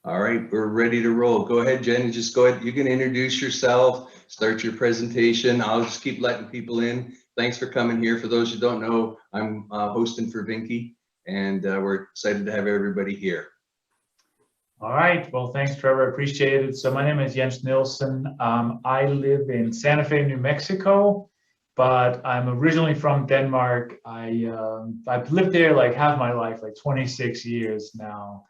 All right, we're ready to roll. Go ahead, Jen. Just go ahead. You can introduce yourself, start your presentation. I'll just keep letting people in. Thanks for coming here. For those who don't know, I'm hosting for Vinky, and we're excited to have everybody here. All right. Well, thanks, Trevor. Appreciate it. So my name is Jens Nielsen. I live in Santa Fe, New Mexico, but I'm originally from Denmark. I've lived there like half my life, like 26 years now.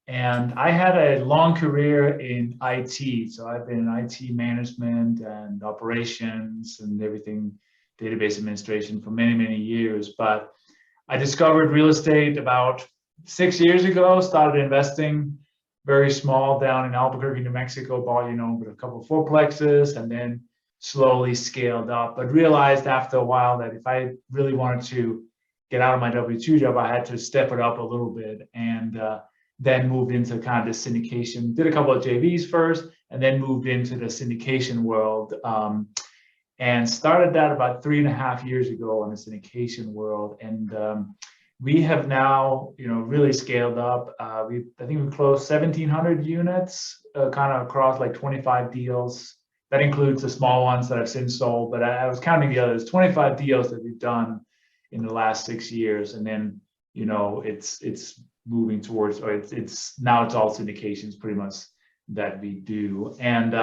And I had a long career in IT. So I've been in IT management and operations and everything, database administration for many, many years. But I discovered real estate about 6 years ago, started investing very small down in Albuquerque, New Mexico, bought, with a couple of fourplexes and then slowly scaled up, but realized after a while that if I really wanted to get out of my W-2 job, I had to step it up a little bit, and then moved into kind of the syndication, did a couple of JVs first, and then moved into the syndication world, and started that about 3.5 years ago in the syndication world. And we have now, really scaled up. I think we closed 1,700 units, kind of across like 25 deals. That includes the small ones that I've since sold, but I was counting the others. 25 deals that we've done in the last 6 years, and then it's moving towards, or it's now it's all syndications pretty much that we do, and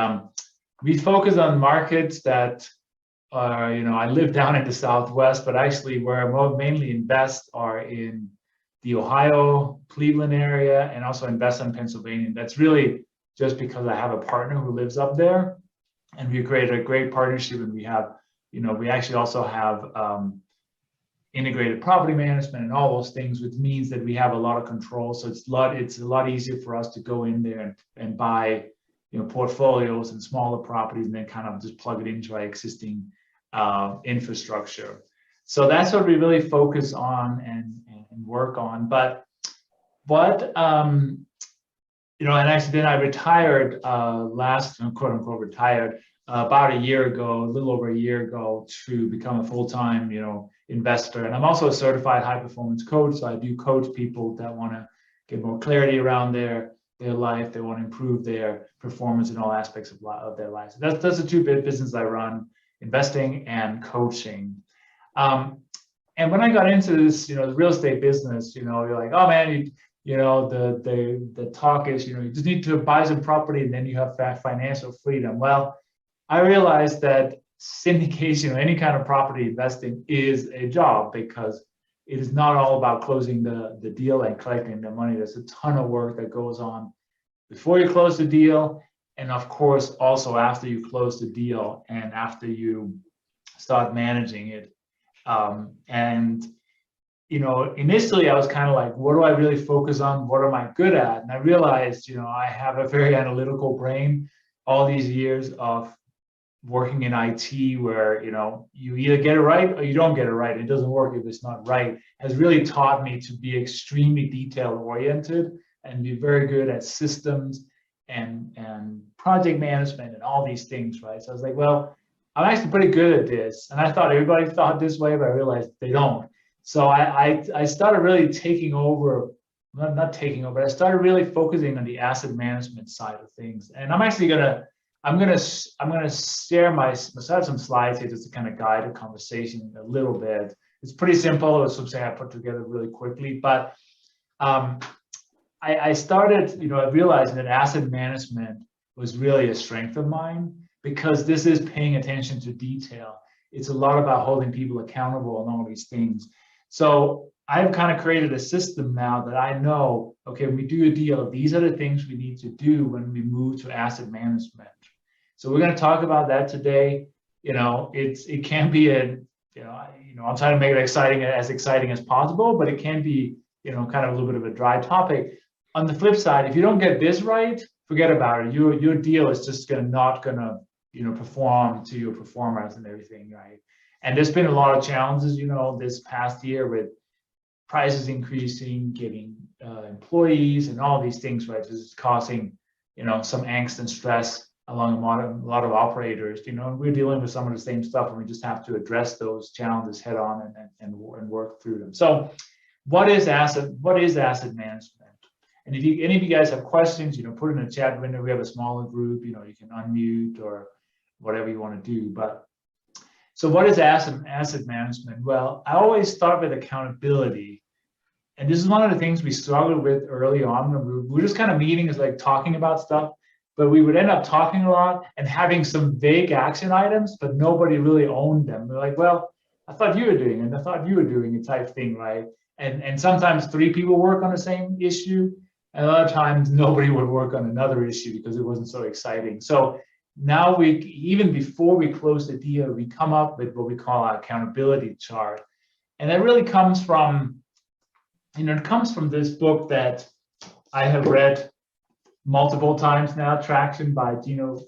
we focus on markets that are, I live down in the Southwest, but actually where I mainly invest are in the Ohio, Cleveland area, and also invest in Pennsylvania. That's really just because I have a partner who lives up there, and we created a great partnership, and we have, we actually also have integrated property management and all those things, which means that we have a lot of control. So it's a lot easier for us to go in there and buy, portfolios and smaller properties, and then kind of just plug it into our existing infrastructure. So that's what we really focus on and work on. But and actually then I retired last, quote unquote, retired about a year ago, a little over a year ago, to become a full-time, investor. And I'm also a certified high performance coach. So I do coach people that want to get more clarity around their life. They want to improve their performance in all aspects of their lives. So that's the two big businesses I run: investing and coaching. And when I got into this, the real estate business, you're like, oh man, the talk is, you just need to buy some property and then you have financial freedom. Well, I realized that syndication or any kind of property investing is a job, because it is not all about closing the deal and collecting the money. There's a ton of work that goes on before you close the deal, and of course also after you close the deal and after you start managing it. Initially I was kind of like, what do I really focus on? What am I good at? And I realized, I have a very analytical brain. All these years of working in IT, where you either get it right or you don't get it right. It doesn't work if it's not right. Has really taught me to be extremely detail oriented and be very good at systems and project management and all these things, right? So I was like, well, I'm actually pretty good at this, and I thought everybody thought this way, but I realized they don't. So I started really taking over. Not taking over, but I started really focusing on the asset management side of things. And I'm actually I'm gonna share some slides here just to kind of guide the conversation a little bit. It's pretty simple. It was something I put together really quickly, but I started, I realized that asset management was really a strength of mine, because this is paying attention to detail. It's a lot about holding people accountable and all these things. So I've kind of created a system now that I know, okay, when we do a deal, these are the things we need to do when we move to asset management. So we're going to talk about that today. It can be I'm trying to make it as exciting as possible, but it can be, kind of a little bit of a dry topic. On the flip side, if you don't get this right, forget about it. Your deal is just not gonna perform to your performance and everything, right? And there's been a lot of challenges, this past year with prices increasing, getting employees and all these things, right? This is causing, some angst and stress along a lot of operators. We're dealing with some of the same stuff, and we just have to address those challenges head on and work through them. So what is asset management? And if any of you guys have questions, put it in the chat window. We have a smaller group, you can unmute or whatever you want to do. But so what is asset management? Well, I always start with accountability. And this is one of the things we struggled with early on. When we were just kind of meeting, is like talking about stuff, but we would end up talking a lot and having some vague action items, but nobody really owned them. We're like, well, I thought you were doing it, and I thought you were doing it type thing, right? And sometimes 3 people work on the same issue, and other times nobody would work on another issue because it wasn't so exciting. So now even before we close the deal, we come up with what we call our accountability chart. And that really comes from, it comes from this book that I have read multiple times now, Traction by Gino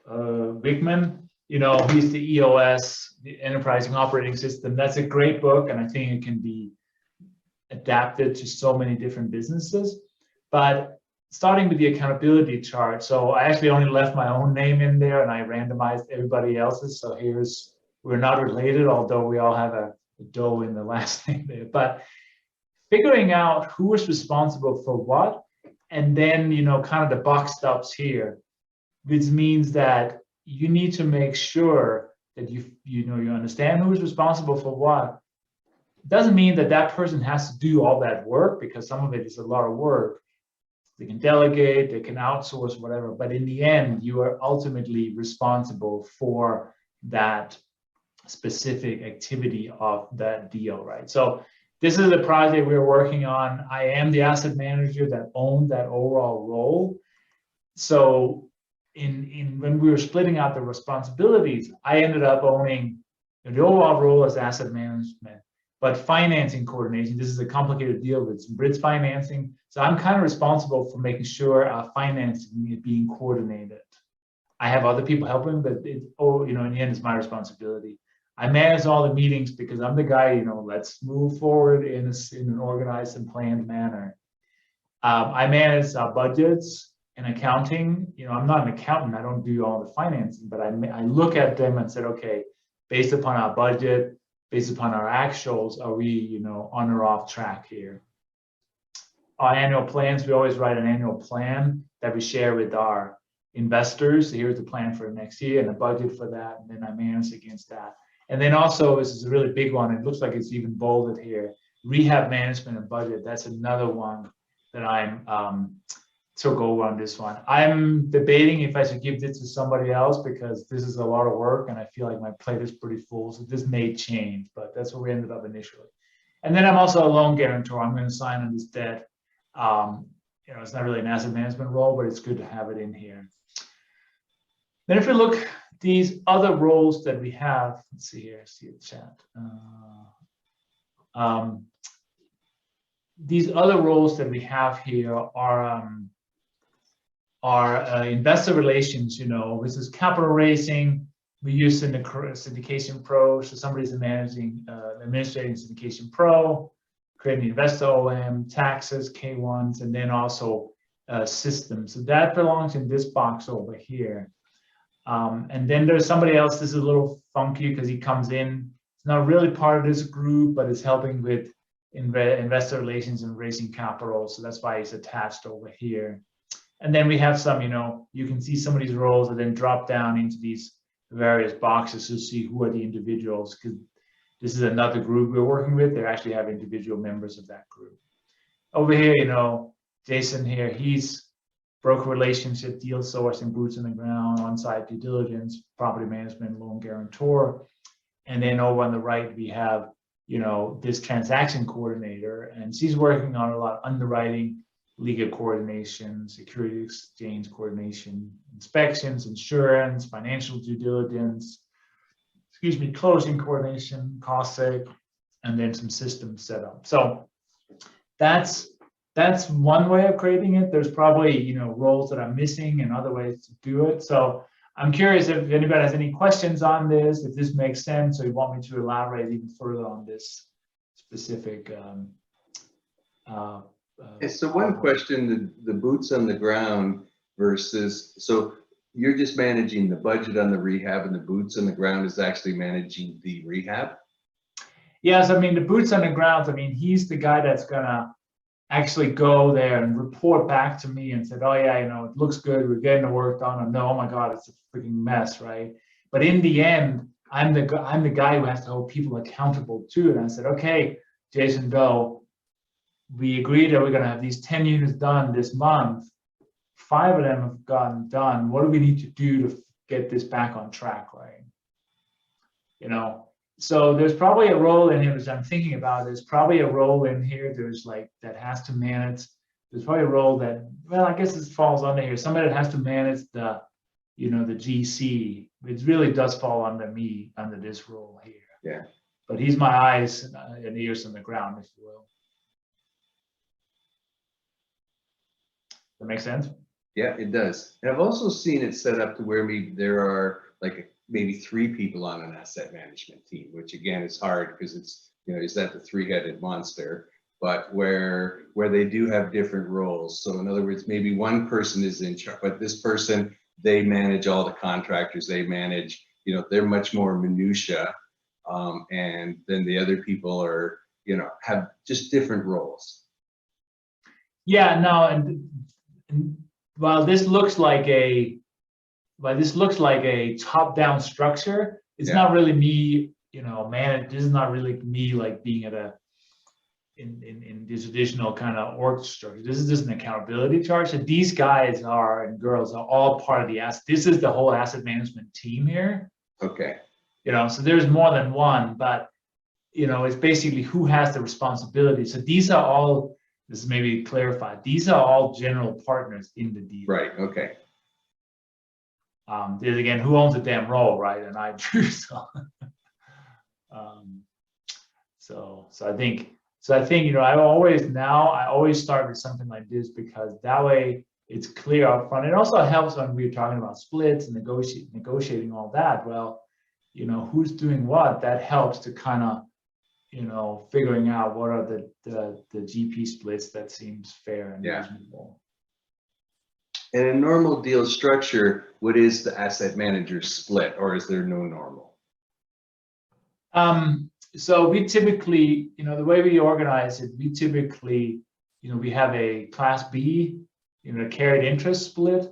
Wickman. He's the EOS, the Enterprising Operating System. That's a great book, and I think it can be adapted to so many different businesses. But starting with the accountability chart, so I actually only left my own name in there, and I randomized everybody else's. So we're not related, although we all have a dough in the last name there. But figuring out who is responsible for what, and then kind of the buck stops here, which means that you need to make sure that you understand who is responsible for what. It doesn't mean that person has to do all that work, because some of it is a lot of work. They can delegate, they can outsource, whatever, but in the end, you are ultimately responsible for that specific activity of that deal, right? So this is a project we're working on. I am the asset manager that owned that overall role. So when we were splitting out the responsibilities, I ended up owning the overall role as asset management, but financing coordination. This is a complicated deal with some bridge financing. So I'm kind of responsible for making sure our financing is being coordinated. I have other people helping, but in the end, it's my responsibility. I manage all the meetings because I'm the guy, let's move forward in an organized and planned manner. I manage our budgets and accounting. I'm not an accountant. I don't do all the financing, but I look at them and said, okay, based upon our budget, based upon our actuals, are we, on or off track here? Our annual plans, we always write an annual plan that we share with our investors. So here's the plan for next year and the budget for that, and then I manage against that. And then also, this is a really big one. It looks like it's even bolded here. Rehab management and budget. That's another one that I'm took over on this one. I'm debating if I should give this to somebody else, because this is a lot of work and I feel like my plate is pretty full. So this may change, but that's what we ended up initially. And then I'm also a loan guarantor. I'm going to sign on this debt. It's not really an asset management role, but it's good to have it in here. Then if we look these other roles that we have, let's see here, see the chat. These other roles that we have here are investor relations. This is capital raising. We use syndication pro, so somebody's administrating syndication pro, creating investor OM, taxes, K1s, and then also systems. So that belongs in this box over here. And then there's somebody else. This is a little funky because he comes in. It's not really part of this group, but it's helping with investor relations and raising capital. So that's why he's attached over here. And then we have some, you can see some of these roles that then drop down into these various boxes to see who are the individuals, because this is another group we're working with. They actually have individual members of that group. Over here, Jason here, he's broker relationship, deal sourcing, boots on the ground, on-site due diligence, property management, loan guarantor. And then over on the right, we have, this transaction coordinator, and she's working on a lot of underwriting, legal coordination, security exchange coordination, inspections, insurance, financial due diligence, closing coordination, cost save, and then some system setup. So that's one way of creating it. There's probably, roles that I'm missing and other ways to do it. So I'm curious if anybody has any questions on this, if this makes sense, or you want me to elaborate even further on this specific. So one question, the boots on the ground versus, so you're just managing the budget on the rehab, and the boots on the ground is actually managing the rehab? Yes, the boots on the ground, he's the guy that's gonna actually go there and report back to me and said, oh yeah, you know, it looks good, we're getting the work done, and no, oh my God, it's a freaking mess, right? But in the end, I'm the guy who has to hold people accountable too. And I said, okay, Jason Doe, we agreed that we're going to have these 10 units done this month. 5 of them have gotten done. What do we need to do to get this back on track, right? You know, so there's probably a role in here, as I'm thinking about, there's probably a role in here, there's like, that has to manage, there's probably a role that, well, I guess this falls under here, somebody that has to manage the, you know, the GC. It really does fall under me, under this role here. Yeah. But he's my eyes and ears on the ground, if you will. That make sense? Yeah, it does. And I've also seen it set up to where maybe there are like maybe 3 people on an asset management team, which again is hard because it's, you know, is that the 3-headed monster? But where they do have different roles. So in other words, maybe one person is in charge, but this person, they manage all the contractors, they manage, you know, they're much more minutia. And then the other people are, you know, have just different roles. Yeah, no, and while this looks like a top-down structure, it's not really me, you know, man, this is not really me like being at a in the traditional kind of org structure. This is just an accountability charge. So these guys are and girls are all part of the asset. This is the whole asset management team here. Okay. You know, so there's more than one, but you know, it's basically who has the responsibility. So these are all, this is maybe clarified, these are all general partners in the deal. Right. Okay. There's again, who owns the damn role, right? And I do. So I think, you know, I always start with something like this because that way it's clear up front. It also helps when we're talking about splits and negotiating all that. Well, you know, who's doing what, that helps to kind of, you know, figuring out what are the GP splits that seems fair and reasonable. In a normal deal structure, what is the asset manager split, or is there no normal? So we typically, you know, the way we organize it, we typically, you know, we have a class B, you know, carried interest split,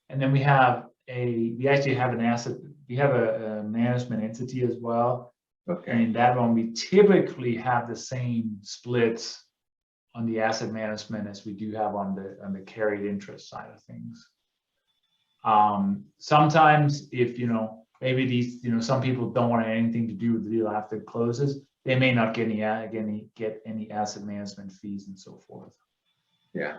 and then we actually have an asset, we have a management entity as well. Okay. And in that one, we typically have the same splits on the asset management as we do have on the carried interest side of things. Sometimes if, you know, maybe these, you know, some people don't want anything to do with the deal after it closes, they may not get any asset management fees and so forth. Yeah.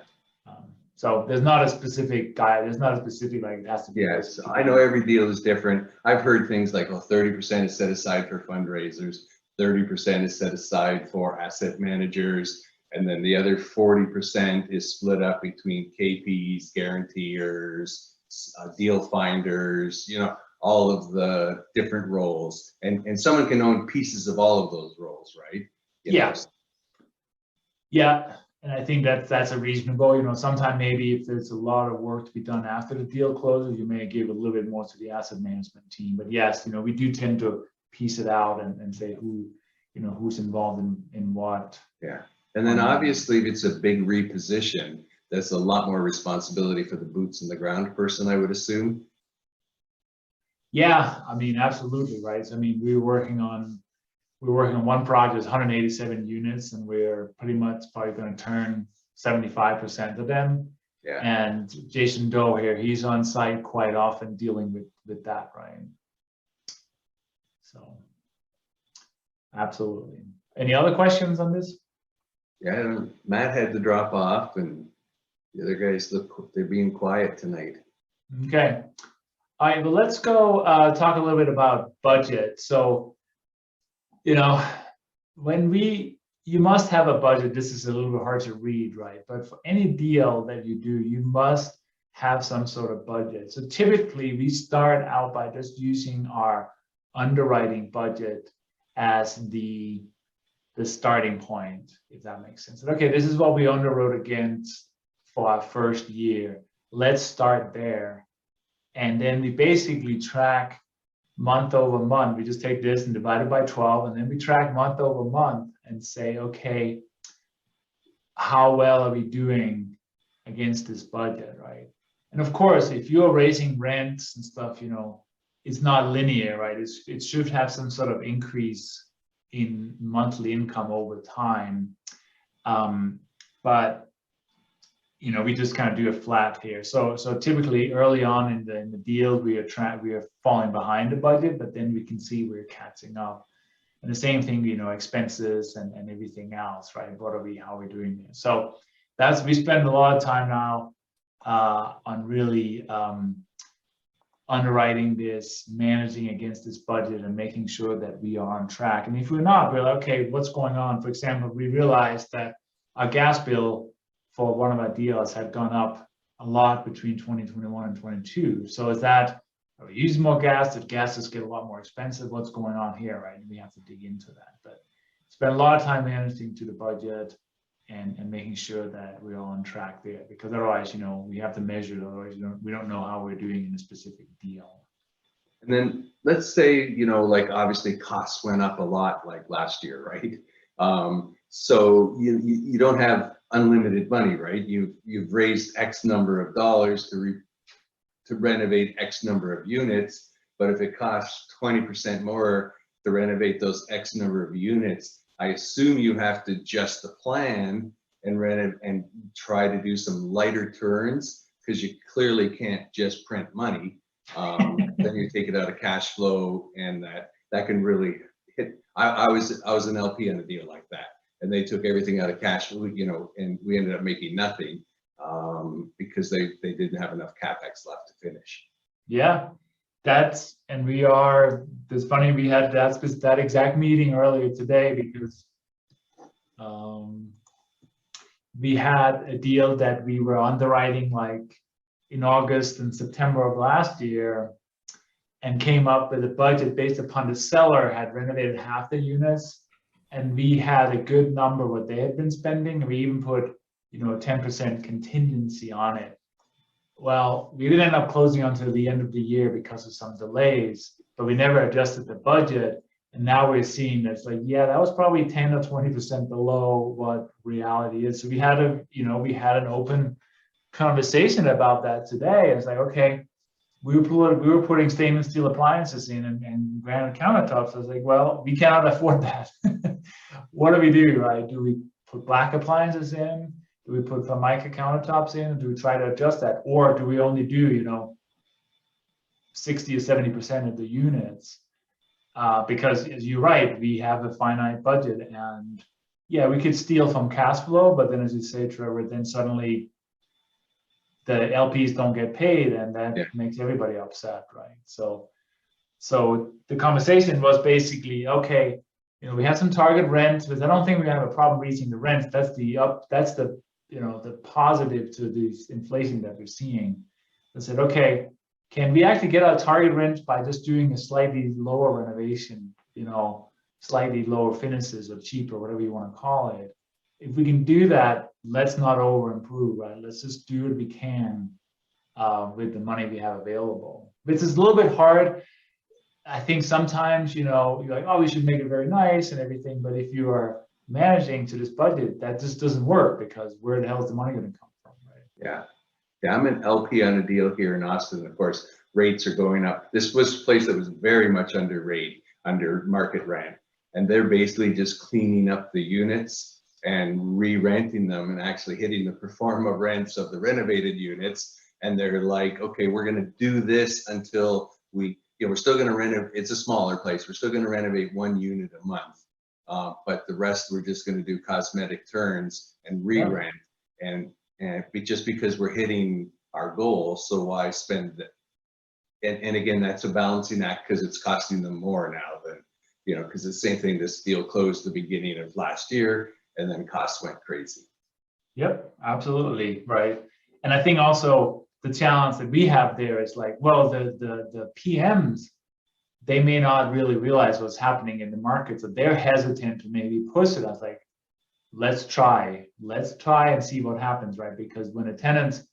So there's not a specific guide. There's not a specific, like, it has to be. Yes, I know every deal is different. I've heard things like, well, 30% is set aside for fundraisers, 30% is set aside for asset managers, and then the other 40% is split up between KPs, guaranteers, deal finders, you know, all of the different roles. And someone can own pieces of all of those roles, right? Yeah. Yeah. And I think that's a reasonable, you know, sometime maybe if there's a lot of work to be done after the deal closes, you may give a little bit more to the asset management team. But yes, you know, we do tend to piece it out and say who, you know, who's involved in what. Yeah. And then obviously if it's a big reposition, that's a lot more responsibility for the boots on the ground person, I would assume. Yeah, I mean, absolutely, right. So, I mean, we were working on one project, 187 units, and we're pretty much probably going to turn 75% of them. Yeah. And Jason Doe here, he's on site quite often dealing with that, right? So, absolutely. Any other questions on this? Yeah, Matt had to drop off, and the other guys they're being quiet tonight. Okay. All right, well, let's go talk a little bit about budget. So, you know, you must have a budget. This is a little bit hard to read, right? But for any deal that you do, you must have some sort of budget. So typically we start out by just using our underwriting budget as the starting point, if that makes sense. Okay, this is what we underwrote against for our first year. Let's start there. And then we basically track month over month. We just take this and divide it by 12, and then we track month over month and say, okay, how well are we doing against this budget, right? And of course, if you're raising rents and stuff, it's not linear, right? It should have some sort of increase in monthly income over time. But we just kind of do a flat here. So typically early on in the deal, we are falling behind the budget, but then we can see we're catching up. And the same thing, expenses and everything else, right? How are we doing there? So we spend a lot of time now on really underwriting this, managing against this budget, and making sure that we are on track. And if we're not, we're like, okay, what's going on? For example, we realized that our gas bill for one of our deals had gone up a lot between 2021 and 22. So are we using more gas? Did gas just get a lot more expensive? What's going on here, right? And we have to dig into that. But spend a lot of time managing to the budget and making sure that we're on track there, because otherwise, we have to measure it. Otherwise, we don't know how we're doing in a specific deal. And then let's say, like obviously costs went up a lot like last year, right? So you don't have unlimited money, right? You've raised X number of dollars to renovate X number of units, but if it costs 20% more to renovate those X number of units, I assume you have to adjust the plan and try to do some lighter turns, because you clearly can't just print money. Then you take it out of cash flow, and that can really hit. I was an LP on a deal like that, and they took everything out of cash flow, and we ended up making nothing because they didn't have enough capex left to finish. Yeah, it's funny, we had that exact meeting earlier today, because we had a deal that we were underwriting like in August and September of last year, and came up with a budget based upon the seller had renovated half the units, and we had a good number what they had been spending, and we even put a 10% contingency on it. Well, we didn't end up closing until the end of the year because of some delays, but we never adjusted the budget. And now we're seeing that's like, yeah, that was probably 10 or 20% below what reality is. So we had an open conversation about that today. It's like, okay, we were putting stainless steel appliances in and granite countertops. I was like, well, we cannot afford that. What do we do, right? Do we put black appliances in? Do we put Formica countertops in? Do we try to adjust that? Or do we only do, 60 or 70% of the units? Because as you're right, we have a finite budget, and yeah, we could steal from cash flow, but then as you say, Trevor, then suddenly the LPs don't get paid, and that makes everybody upset, right? So the conversation was basically, okay, we have some target rent, because I don't think we have a problem reaching the rent. That's the positive to this inflation that we're seeing. I said, okay, can we actually get our target rent by just doing a slightly lower renovation, slightly lower finishes or cheaper, whatever you want to call it? If we can do that, let's not over improve, right? Let's just do what we can with the money we have available. This is a little bit hard. I think sometimes, you're like, oh, we should make it very nice and everything. But if you are managing to this budget, that just doesn't work, because where the hell is the money going to come from, right? Yeah. Yeah, I'm an LP on a deal here in Austin. Of course, rates are going up. This was a place that was very much under market rent. And they're basically just cleaning up the units and re-renting them and actually hitting the pro forma rents of the renovated units. And they're like, okay, we're going to do this until we're still going to renovate. It's a smaller place. We're still going to renovate 1 unit a month. But the rest, we're just going to do cosmetic turns and re-rent. And just because we're hitting our goal, so why spend it? And again, that's a balancing act, because it's costing them more now than, because it's the same thing. This deal closed the beginning of last year, and then costs went crazy. Yep, absolutely, right. And I think also the challenge that we have there is like, well, the PMs, they may not really realize what's happening in the market, so they're hesitant to maybe push it. I was like, let's try and see what happens, right? Because when a tenant,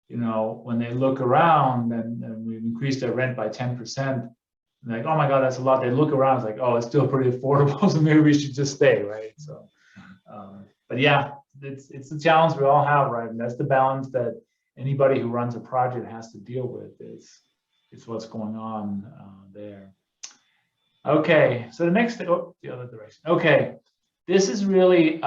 when they look around and we increase their rent by 10%, like, oh my God, that's a lot. They look around, it's like, oh, it's still pretty affordable, so maybe we should just stay, right? So, but yeah, it's the challenge we all have, right? And that's the balance that anybody who runs a project has to deal with. It's what's going on there. Okay, so the next, oh, the other direction. Okay, this is really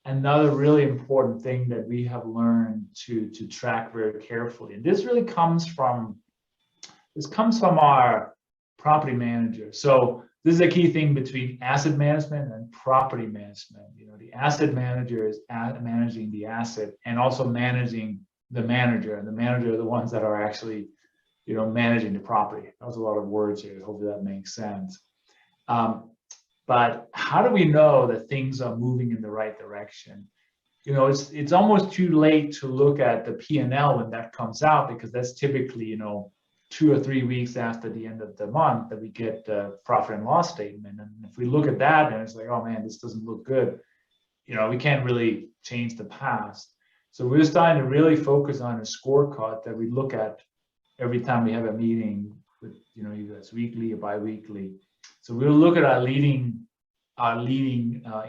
another really important thing that we have learned to track very carefully. And this really comes from our property manager. So this is a key thing between asset management and property management. You know, the asset manager is managing the asset and also managing the manager, and the manager are the ones that are actually, you know, managing the property. That was a lot of words here. Hopefully that makes sense. But how do we know that things are moving in the right direction? You know, it's almost too late to look at the P&L when that comes out, because that's typically, you know, 2 or 3 weeks after the end of the month that we get the profit and loss statement. And if we look at that and it's like, oh man, this doesn't look good, you know, we can't really change the past. So we're starting to really focus on a scorecard that we look at every time we have a meeting with, you know, either it's weekly or bi-weekly. So we'll look at our leading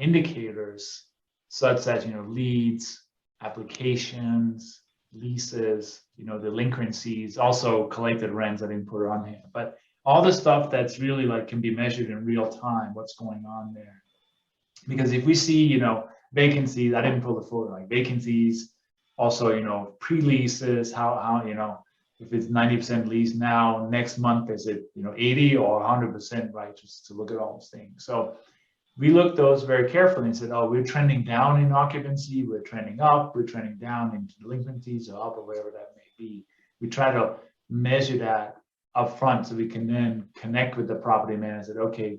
indicators, such as, you know, leads, applications, leases, you know, delinquencies, also collected rents. I didn't put it on here, but all the stuff that's really like can be measured in real time, what's going on there. Because if we see, you know, vacancies, I didn't pull the photo, like vacancies, also, you know, pre-leases, how, you know, if it's 90% leased now, next month, is it, you know, 80 or 100%, right? Just to look at all those things. So we looked those very carefully and said, oh, we're trending down in occupancy, we're trending up, we're trending down into delinquencies or up or wherever that may be. We try to measure that up front so we can then connect with the property manager and say, okay,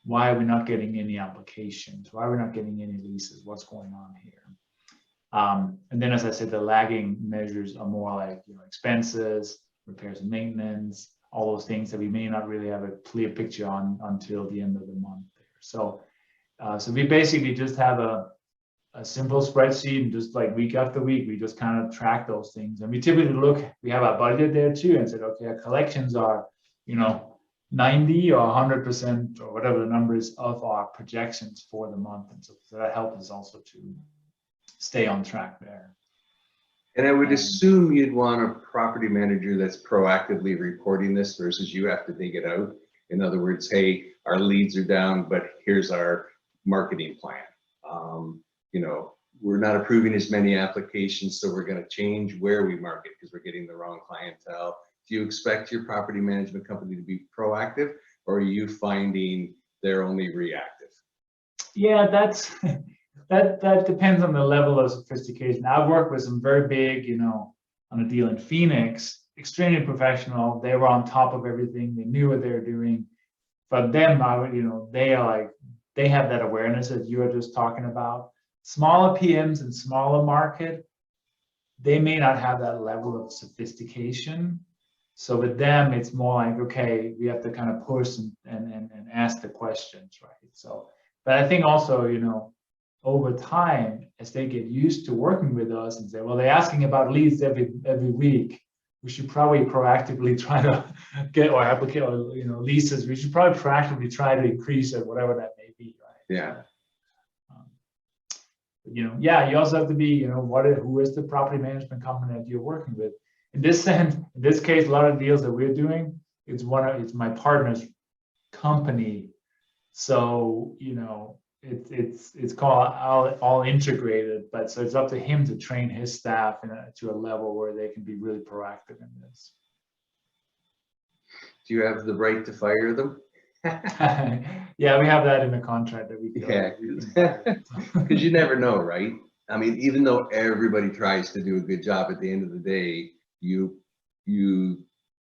why are we not getting any applications? Why are we not getting any leases? What's going on here? And then, as I said, the lagging measures are more like, you know, expenses, repairs and maintenance, all those things that we may not really have a clear picture on until the end of the month there. So, so we basically just have a simple spreadsheet, and just like week after week, we just kind of track those things. And we typically look, we have our budget there too, and said, okay, our collections are, you know, 90 or 100% or whatever the number is of our projections for the month. And so that helps us also to stay on track there. And I would assume you'd want a property manager that's proactively reporting this versus you have to dig it out. In other words, hey, our leads are down, but here's our marketing plan. You know, we're not approving as many applications, so we're going to change where we market because we're getting the wrong clientele. Do you expect your property management company to be proactive, or are you finding they're only reactive? Yeah, that depends on the level of sophistication. I've worked with some very big, you know, on a deal in Phoenix, extremely professional. They were on top of everything. They knew what they were doing. But them, you know, they are like, they have that awareness that you are just talking about. Smaller PMs and smaller market, they may not have that level of sophistication. So with them, it's more like, okay, we have to kind of push and ask the questions, right? So, but I think also, you know, over time, as they get used to working with us and say, well, they're asking about leads every week, we should probably proactively try to get, or applicate, or, you know, leases, we should probably proactively try to increase it, whatever that may be, right? Yeah. You know, yeah, you also have to be, you know, who is the property management company that you're working with? In this sense, in this case, a lot of deals that we're doing, it's my partner's company. So, you know, it's called all integrated, but so it's up to him to train his staff to a level where they can be really proactive in this. Do you have the right to fire them? Yeah, we have that in the contract that we. Yeah, because you never know, right? I mean, even though everybody tries to do a good job, at the end of the day, you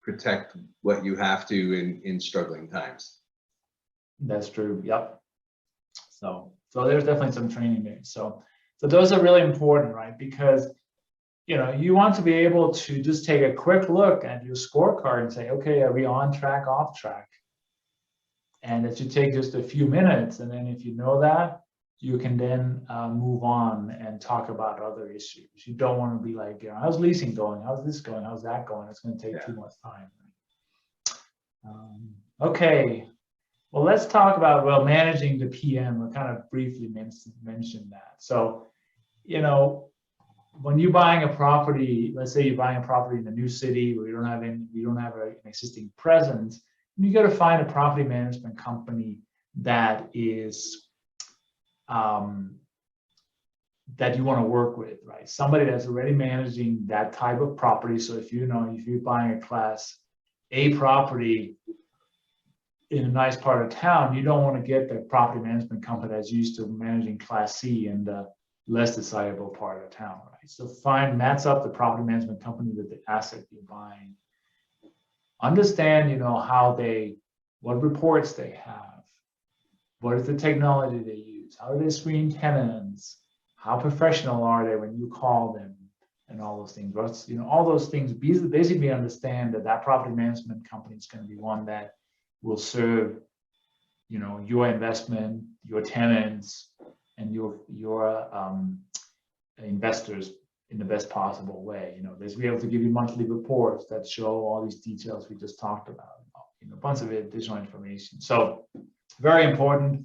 protect what you have to in struggling times. That's true. Yep. So there's definitely some training there. So those are really important, right? Because, you know, you want to be able to just take a quick look at your scorecard and say, okay, are we on track, off track? And it should take just a few minutes. And then if you know that, you can then move on and talk about other issues. You don't want to be like, you know, how's leasing going? How's this going? How's that going? It's going to take too much time. Okay. Well, let's talk about, well, managing the PM. I kind of briefly mentioned that. So, you know, when you're buying a property, let's say you're buying a property in a new city where you don't have an existing presence, you got to find a property management company that is that you want to work with, right? Somebody that's already managing that type of property. So if you're buying a Class A property in a nice part of town, you don't want to get the property management company that's used to managing Class C in the less desirable part of town, right? So match up the property management company with the asset you're buying. Understand, what reports they have, what is the technology they use, how do they screen tenants, how professional are they when you call them, and all those things. All those things basically understand that property management company is going to be one that will serve, your investment, your tenants, and your investors in the best possible way. They should be able to give you monthly reports that show all these details we just talked about. A bunch of additional information. So very important.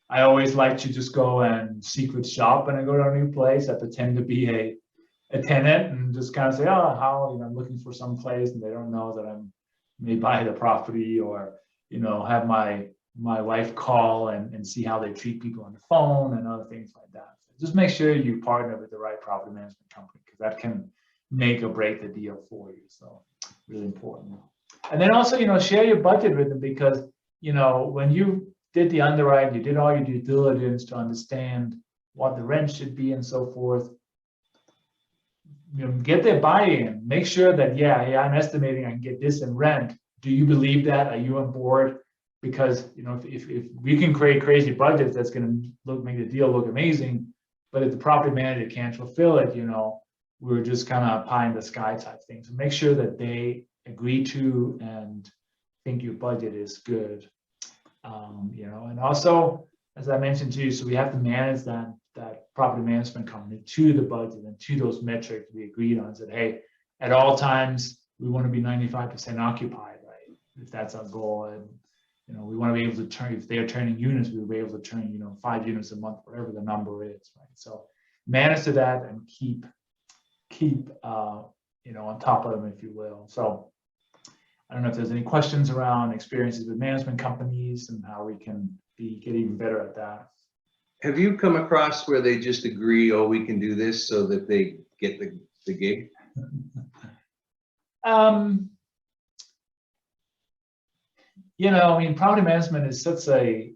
I always like to just go and secret shop when I go to a new place. I pretend to be a tenant and just kind of say, I'm looking for some place, and they don't know that I may buy the property, or have my wife call and see how they treat people on the phone and other things like that. So just make sure you partner with the right property management company, because that can make or break the deal for you. So really important. And then also, share your budget with them, because, when you did the underwriting, you did all your due diligence to understand what the rent should be and so forth. Get their buy-in. Make sure that, I'm estimating I can get this in rent. Do you believe that? Are you on board? Because, if we can create crazy budgets, that's going to make the deal look amazing. But if the property manager can't fulfill it, we're just kind of pie in the sky type thing. So make sure that they agree to and think your budget is good. And also, as I mentioned to you, so we have to manage that property management company to the budget and to those metrics we agreed on. Said, hey, at all times we want to be 95% occupied, right? If that's our goal, and we want to be able to turn. If they're turning units, we will be able to turn 5 units a month, whatever the number is, right? So manage to that and keep on top of them, if you will. So I don't know if there's any questions around experiences with management companies and how we can get even better at that. Have you come across where they just agree, we can do this, so that they get the gig? Property management is such a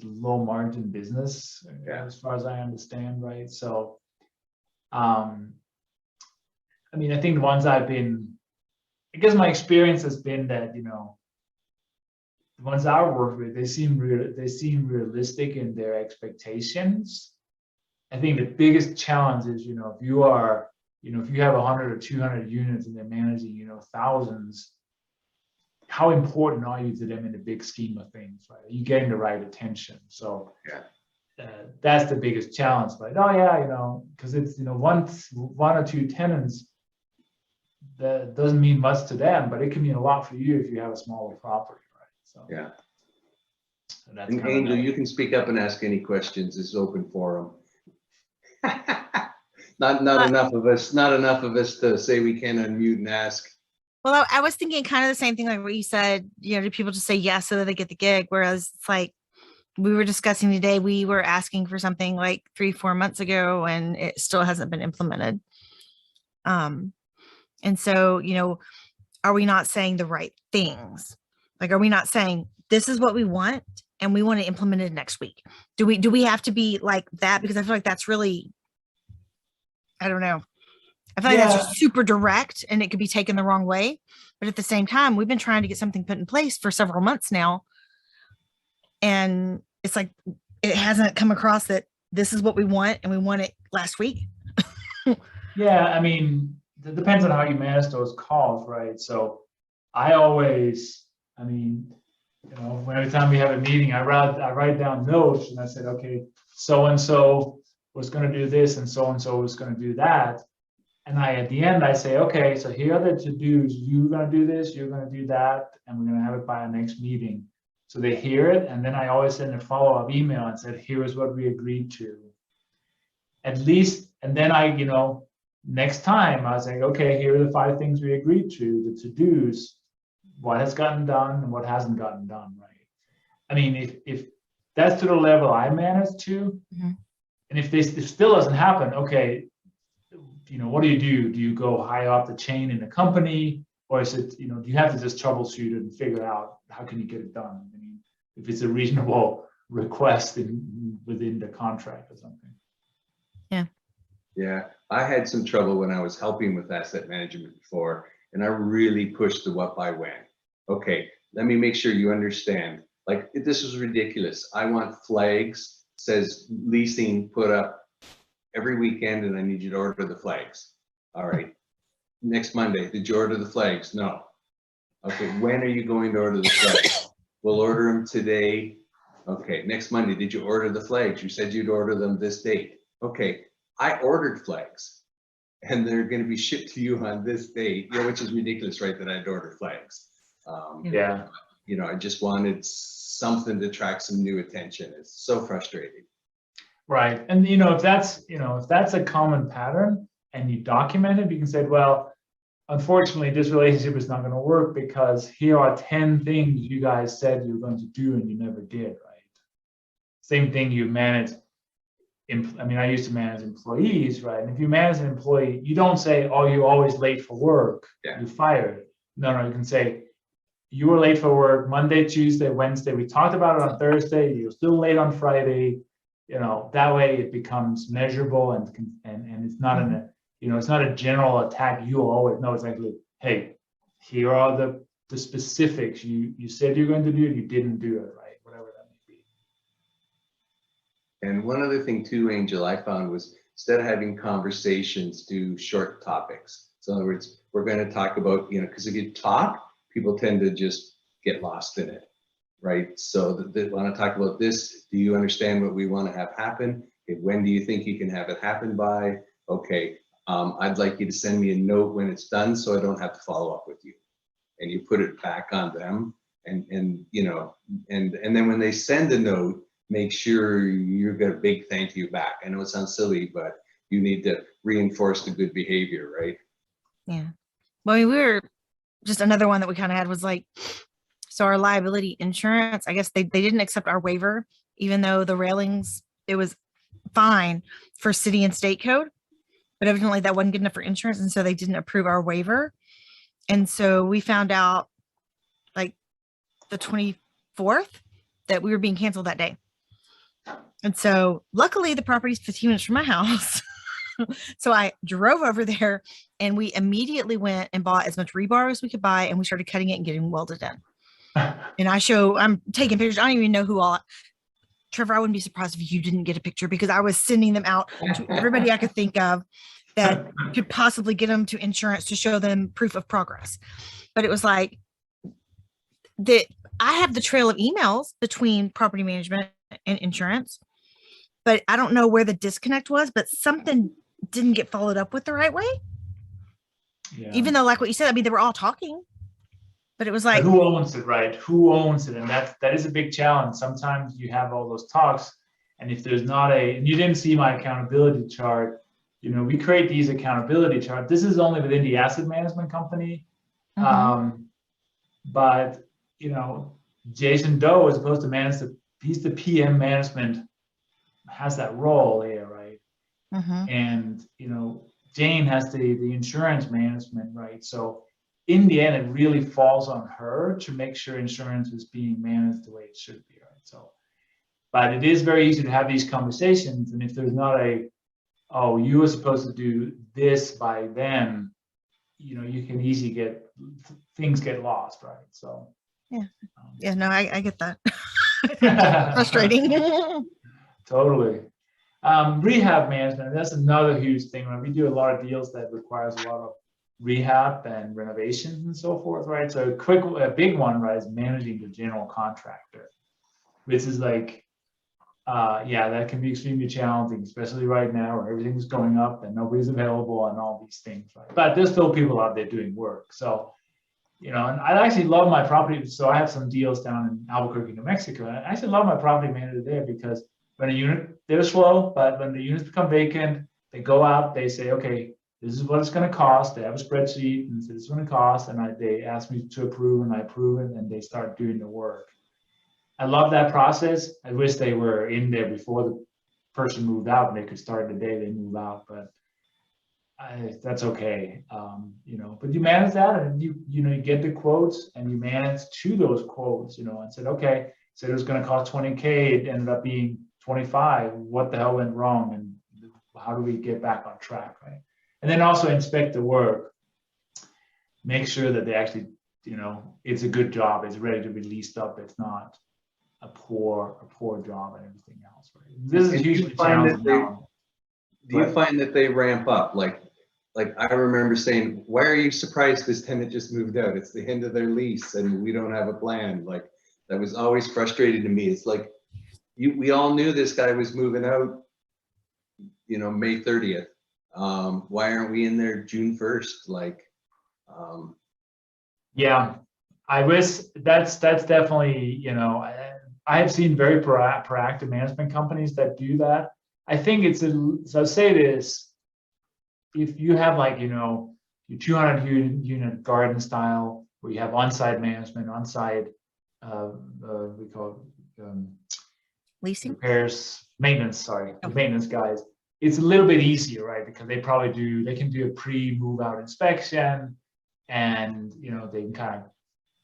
low margin business, as far as I understand, right? So, I think the ones I guess my experience has been that, the ones I work with, they seem realistic in their expectations. I think the biggest challenge is, if you have 100 or 200 units and they're managing, thousands, how important are you to them in the big scheme of things, right? Are you getting the right attention? So that's the biggest challenge. But because it's one or two tenants, that doesn't mean much to them, but it can mean a lot for you if you have a smaller property, right? So so that's and Angel, you can speak up and ask any questions. It's open forum. not enough of us to say we can unmute and ask. Well, I was thinking kind of the same thing, like what you said, do people just say yes so that they get the gig? Whereas it's like we were discussing today, we were asking for something like 3-4 months ago and it still hasn't been implemented. And so, are we not saying the right things? Like, are we not saying this is what we want and we want to implement it next week? Do we have to be like that? Because I feel like that's really, I don't know. I feel like that's just super direct and it could be taken the wrong way. But at the same time, we've been trying to get something put in place for several months now. And it's like, it hasn't come across that this is what we want and we want it last week. It depends on how you manage those calls, right? So I always, every time we have a meeting, I write down notes and I said, okay, so-and-so was going to do this and so-and-so was going to do that. And at the end, I say, okay, so here are the to-dos. You're going to do this, you're going to do that, and we're going to have it by our next meeting. So they hear it, and then I always send a follow-up email and said, here is what we agreed to. At least, and then I, next time I was like, okay, here are the 5 things we agreed to, the to-dos, what has gotten done and what hasn't gotten done, right? I mean, if that's to the level I managed to, and if this still doesn't happen, okay, what do? Do you go high up the chain in the company, or is it, do you have to just troubleshoot it and figure out how can you get it done? I mean, if it's a reasonable request within the contract or something. Yeah, I had some trouble when I was helping with asset management before, and I really pushed the what, by, when. Okay, let me make sure you understand. Like, this is ridiculous. I want flags, says leasing put up every weekend, and I need you to order the flags. All right. Next Monday, did you order the flags? No. Okay, when are you going to order the flags? We'll order them today. Okay, next Monday, did you order the flags? You said you'd order them this date. Okay, I ordered flags, and they're going to be shipped to you on this date, which is ridiculous, right? That I'd order flags. I just wanted something to attract some new attention. It's so frustrating. Right, and if that's a common pattern and you document it, you can say, well, unfortunately, this relationship is not going to work because here are 10 things you guys said you were going to do and you never did, right? Same thing you manage. I used to manage employees, right? And if you manage an employee, you don't say, oh, you're always late for work, you're fired. No, you can say, you were late for work Monday, Tuesday, Wednesday. We talked about it on Thursday. You're still late on Friday. That way it becomes measurable and it's not it's not a general attack. You'll always know exactly, hey, here are the specifics. You said you're going to do it, you didn't do it, right? Whatever that may be. And one other thing too, Angel, I found was instead of having conversations, do short topics. So in other words, we're going to talk about, because if you talk, people tend to just get lost in it, right? So they want to talk about this. Do you understand what we want to have happen? Okay, when do you think you can have it happen by? Okay, I'd like you to send me a note when it's done so I don't have to follow up with you. And you put it back on them. And then when they send a note, make sure you get a big thank you back. I know it sounds silly, but you need to reinforce the good behavior, right? Yeah. Well, we were just another one that we kind of had was like, so our liability insurance, I guess they didn't accept our waiver, even though the railings, it was fine for city and state code, but evidently that wasn't good enough for insurance. And so they didn't approve our waiver. And so we found out like the 24th that we were being canceled that day. And so luckily the property is 15 minutes from my house. So I drove over there and we immediately went and bought as much rebar as we could buy. And we started cutting it and getting welded in. And I'm taking pictures. I don't even know who all. Trevor, I wouldn't be surprised if you didn't get a picture because I was sending them out to everybody I could think of that could possibly get them to insurance to show them proof of progress. But it was like that I have the trail of emails between property management and insurance, but I don't know where the disconnect was, but something didn't get followed up with the right way. Yeah. Even though, like what you said, they were all talking, but it was like, but who owns it, right? Who owns it? And that is a big challenge. Sometimes you have all those talks, and if there's not and you didn't see my accountability chart, we create these accountability charts. This is only within the asset management company. Mm-hmm. But, Jason Doe is supposed to manage he's the PM management, has that role here, right? Mm-hmm. And, Jane has the insurance management, right? So in the end, it really falls on her to make sure insurance is being managed the way it should be, right? So, but it is very easy to have these conversations. And if there's not you were supposed to do this by then, you can easily things get lost, right? So. Yeah, no, I get that. Frustrating. Totally. Rehab management, that's another huge thing. Right? We do a lot of deals that requires a lot of rehab and renovations and so forth, right? So a big one, right, is managing the general contractor, which is like, that can be extremely challenging, especially right now where everything's going up and nobody's available and all these things, right? But there's still people out there doing work. So you know, and I actually love my property. So I have some deals down in Albuquerque, New Mexico. And I actually love my property manager there because when a unit, they're slow, but when the units become vacant, they go out, they say, okay, this is what it's going to cost. They have a spreadsheet and say, this is going to cost. And they ask me to approve and I approve it and they start doing the work. I love that process. I wish they were in there before the person moved out and they could start the day they move out, but that's okay. You know, but you manage that and you know, you get the quotes and you manage to those quotes, you know, and said, okay, said it was going to cost 20K. It ended up being 25. What the hell went wrong? And how do we get back on track, right? And then also inspect the work, make sure that they actually, you know, it's a good job, it's ready to be leased up, it's not a poor job and everything else, right? This is hugely challenging now. Do you find that they ramp up? Like I remember saying, why are you surprised this tenant just moved out? It's the end of their lease and we don't have a plan. Like that was always frustrating to me. It's like, we all knew this guy was moving out, you know, May 30th. Why aren't we in there June 1st? Like, yeah, I wish that's definitely, you know, I have seen very proactive management companies that do that. I think it's so say this, if you have like, you know, your 200 unit garden style where you have on-site management, on-site, we call it, Leasing? repairs, maintenance, sorry, the maintenance guys, it's a little bit easier, right? Because they can do a pre-move out inspection and, you know, they can kind of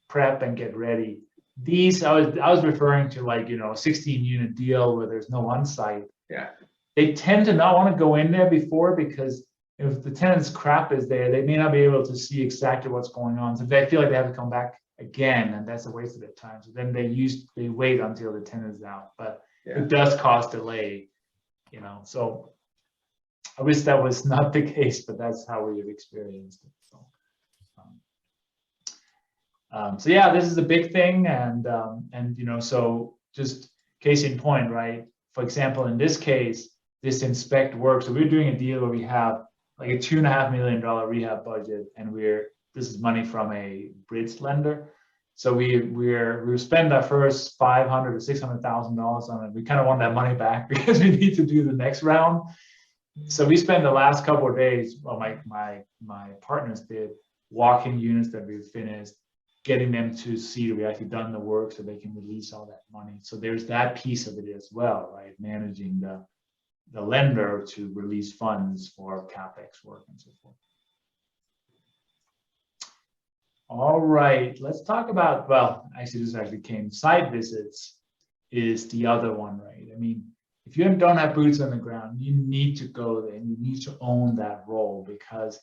prep and get ready. These, I was referring to like, you know, a 16 unit deal where there's no on-site. yeah. They tend to not want to go in there before because if the tenant's crap is there, they may not be able to see exactly what's going on. So they feel like they have to come back again, and that's a waste of their time. So then they wait until the tenant's out, but Yeah. it does cause delay, you know. So I wish that was not the case, but that's how we have experienced it. So yeah, this is a big thing, and you know, so just case in point, right? For example, in this case, this inspect work. So we're doing a deal where we have like a $2.5 million rehab budget, and this is money from a bridge lender. So we spend our first $500,000 to $600,000 on it. We kind of want that money back because we need to do the next round. So we spent the last couple of days, well, my partners did, walking units that we've finished, getting them to see that we actually done the work so they can release all that money. So there's that piece of it as well, right? Managing the lender to release funds for CapEx work and so forth. All right, let's talk about, well, actually this actually came, site visits is the other one, right? I mean, if you don't have boots on the ground, you need to go there and you need to own that role because,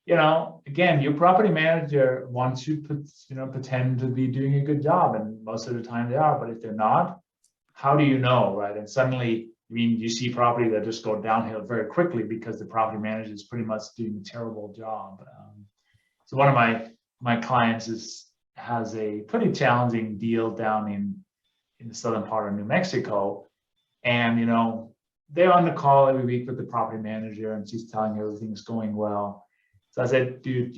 you know, again, your property manager wants you to pretend to be doing a good job, and most of the time they are, but if they're not, how do you know, right? And suddenly, I mean, you see property that just go downhill very quickly because the property manager is pretty much doing a terrible job. So one of my clients has a pretty challenging deal down in the southern part of New Mexico, and you know, they're on the call every week with the property manager, and she's telling everything's going well. So I said, dude,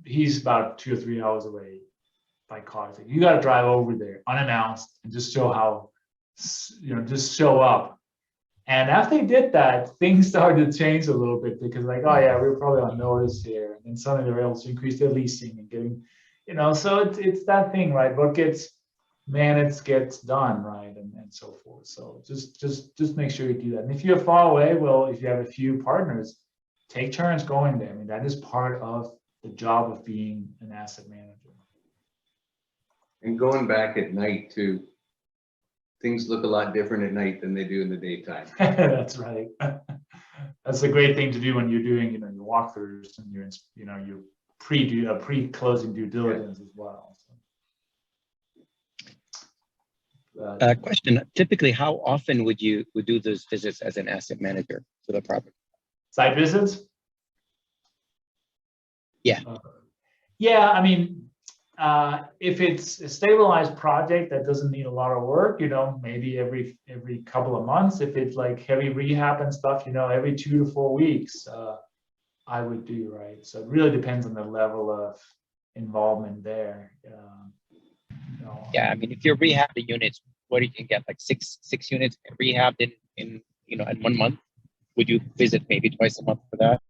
he's about 2 or 3 hours away by car. So you got to drive over there unannounced and just show how, you know, just show up. And after he did that, things started to change a little bit because like, oh yeah, we were probably on notice here. And then suddenly they were able to increase their leasing and getting, you know, so it's that thing, right? What gets managed gets done, right? And so forth. So just make sure you do that. And if you're far away, well, if you have a few partners, take turns going there. I mean, that is part of the job of being an asset manager. And going back at night too, things look a lot different at night than they do in the daytime. That's right. That's a great thing to do when you're doing, you know, your walkthroughs and your pre-closing due diligence as well. So. Question: typically, how often would you do those visits as an asset manager to the property? Site visits? Yeah. Yeah, I mean, if it's a stabilized project that doesn't need a lot of work, you know, maybe every couple of months. If it's like heavy rehab and stuff, you know, every 2 to 4 weeks, I would do, right? So it really depends on the level of involvement there. Yeah, I mean, if you're rehab the units, what you can get like six units rehabbed in in 1 month. Would you visit maybe twice a month for that?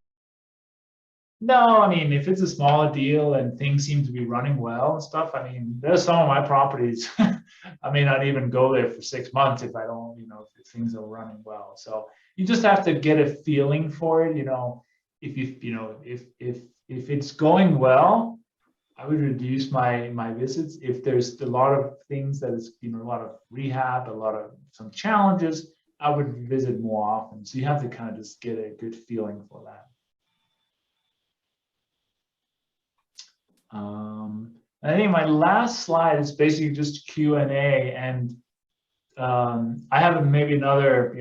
No, I mean, if it's a smaller deal and things seem to be running well and stuff, I mean, there's some of my properties. I may not even go there for 6 months if I don't, if things are running well. So you just have to get a feeling for it. If it's going well, I would reduce my visits. If there's a lot of things that is, a lot of rehab, some challenges, I would visit more often. So you have to kind of just get a good feeling for that. I think my last slide is basically just Q&A, and I have maybe another,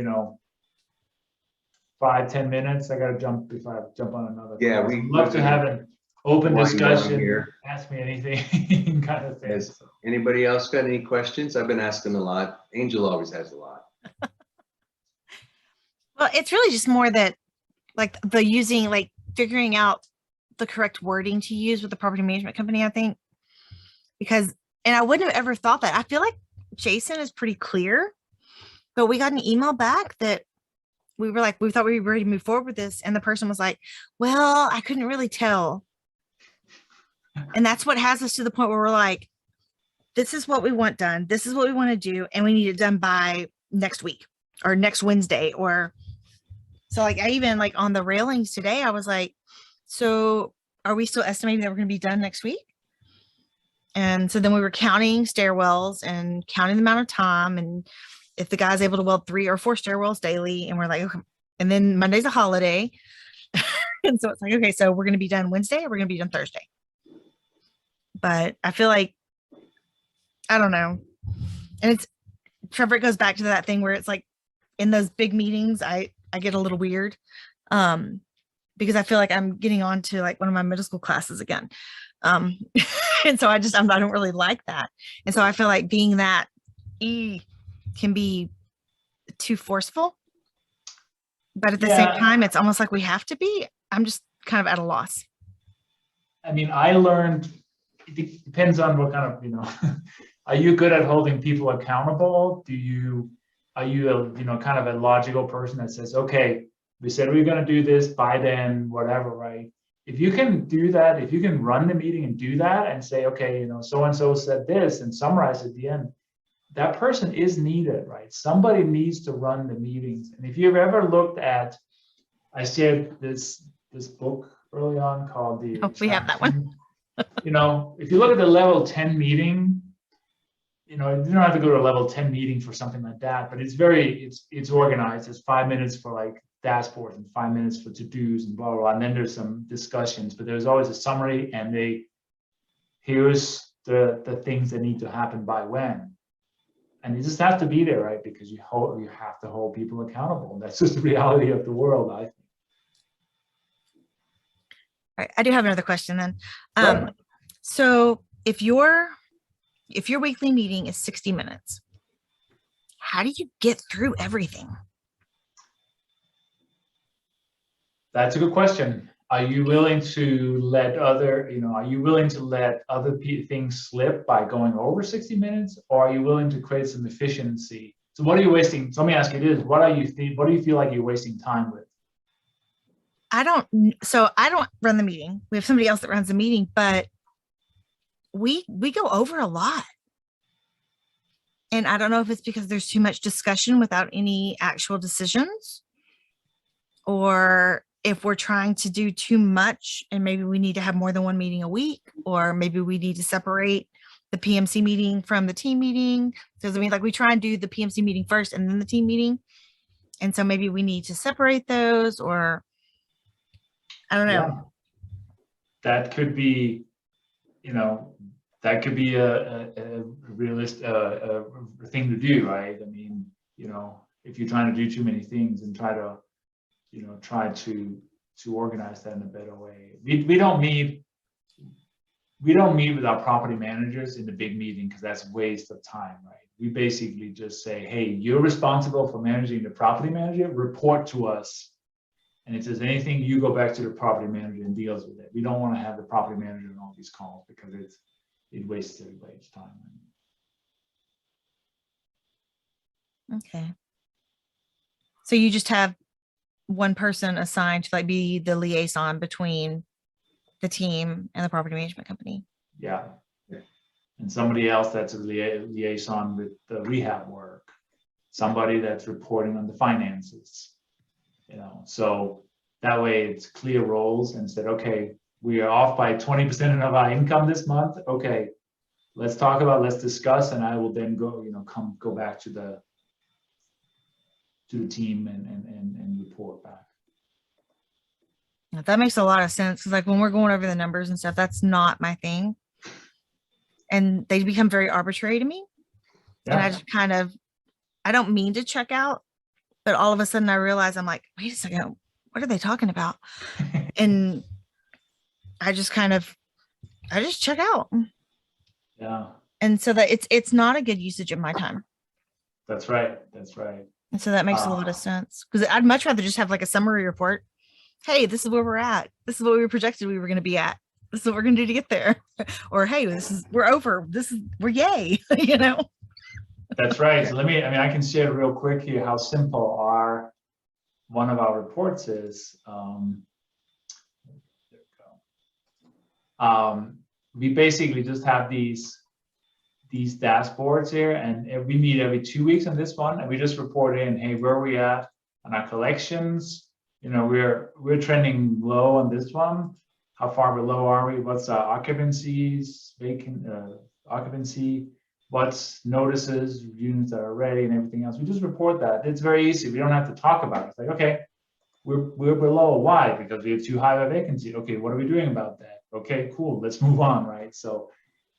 5-10 minutes. I got to jump if I jump on another. Yeah, I'd love to have an open discussion here. Ask me anything kind of thing. Yes. Anybody else got any questions? I've been asking a lot. Angel always has a lot. Well, it's really just more that like figuring out the correct wording to use with the property management company, I think, and I wouldn't have ever thought that. I feel like Jason is pretty clear, but we got an email back that we thought we were ready to move forward with this. And the person was like, well, I couldn't really tell. And that's what has us to the point where we're like, this is what we want done. This is what we want to do. And we need it done by next week or next Wednesday. So like, I even like on the railings today, I was like, so are we still estimating that we're going to be done next week? And so then we were counting stairwells and counting the amount of time. And if the guy's able to weld 3 or 4 stairwells daily, and we're like, okay. And then Monday's a holiday. And so it's like, okay, so we're going to be done Wednesday or we're going to be done Thursday. But I feel like, I don't know. And Trevor, it goes back to that thing where it's like in those big meetings, I get a little weird because I feel like I'm getting on to like one of my middle school classes again. And so I don't really like that. And so I feel like being that can be too forceful, but at the same time, it's almost like we have to be. I'm just kind of at a loss. I mean, I learned, it depends on what kind of, are you good at holding people accountable? Are you kind of a logical person that says, okay, we said we are going to do this by then, whatever, right? If you can do that, if you can run the meeting and do that and say, okay, so-and-so said this and summarize at the end, that person is needed, right? Somebody needs to run the meetings. And if you've ever looked at, I shared this book early on called the we have that one. If you look at the level 10 meeting, you don't have to go to a level 10 meeting for something like that, but it's organized. It's 5 minutes for like dashboards and 5 minutes for to-dos and blah, blah, blah. And then there's some discussions, but there's always a summary and here's the things that need to happen by when. And you just have to be there, right? Because you have to hold people accountable. And that's just the reality of the world, I think. All right, I do have another question then. Sure. So if your weekly meeting is 60 minutes, how do you get through everything? That's a good question. Are you willing to let other things slip by going over 60 minutes, or are you willing to create some efficiency? So what are you wasting? So let me ask you this: what do you feel like you're wasting time with? I don't run the meeting. We have somebody else that runs the meeting, but we go over a lot. And I don't know if it's because there's too much discussion without any actual decisions, or if we're trying to do too much and maybe we need to have more than one meeting a week, or maybe we need to separate the PMC meeting from the team meeting. Because I mean, like we try and do the PMC meeting first and then the team meeting. And so maybe we need to separate those, or I don't know. Yeah. That could be, a realistic thing to do, right? I mean, if you're trying to do too many things and try to organize that in a better way. We don't meet with our property managers in the big meeting because that's a waste of time, right? We basically just say, hey, you're responsible for managing the property manager, report to us. And it says anything, you go back to the property manager and deals with it. We don't want to have the property manager in all these calls because it wastes everybody's time. Okay. So you just have one person assigned to like be the liaison between the team and the property management company. Yeah. And somebody else that's a liaison with the rehab work. Somebody that's reporting on the finances. So that way it's clear roles and said, okay, we are off by 20% of our income this month. Okay, let's discuss, and I will then go, go back to the team and report back. That makes a lot of sense. Cause like when we're going over the numbers and stuff, that's not my thing. And they become very arbitrary to me. Yeah. And I just I don't mean to check out, but all of a sudden I realize I'm like, wait a second, what are they talking about? And I just check out. Yeah. And so that it's not a good usage of my time. That's right. And so that makes a lot of sense, because I'd much rather just have like a summary report. Hey, this is where we're at. This is what we were projected we were going to be at. This is what we're going to do to get there. Or, hey, we're over. We're yay. That's right. So I can share real quick here how simple one of our reports is. We basically just have these dashboards here, and we meet every 2 weeks on this one, and we just report in, hey, where are we at on our collections? We're trending low on this one. How far below are we? What's our occupancies, occupancy? What's notices, units that are ready, and everything else? We just report that. It's very easy. We don't have to talk about it. It's like, okay, we're below. Why? Because we have too high of a vacancy. Okay, what are we doing about that? Okay, cool. Let's move on, right? So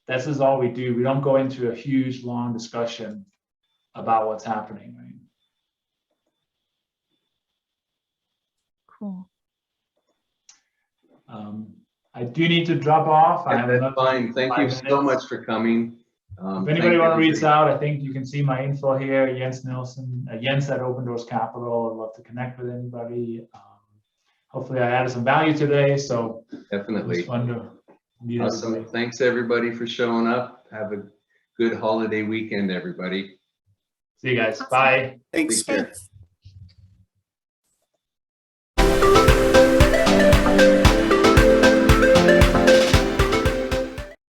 this is all we do. We don't go into a huge, long discussion about what's happening, right? Cool. I do need to drop off. That's fine. Thank you so much for coming. If anybody want to reach out, I think you can see my info here, Jens Nilsson, Jens at Open Doors Capital. I'd love to connect with anybody. Hopefully I added some value today. So definitely. It's fun to meet awesome. everybody. Thanks everybody for showing up. Have a good holiday weekend, everybody. See you guys. Awesome. Bye. Thanks. Take care. Thanks.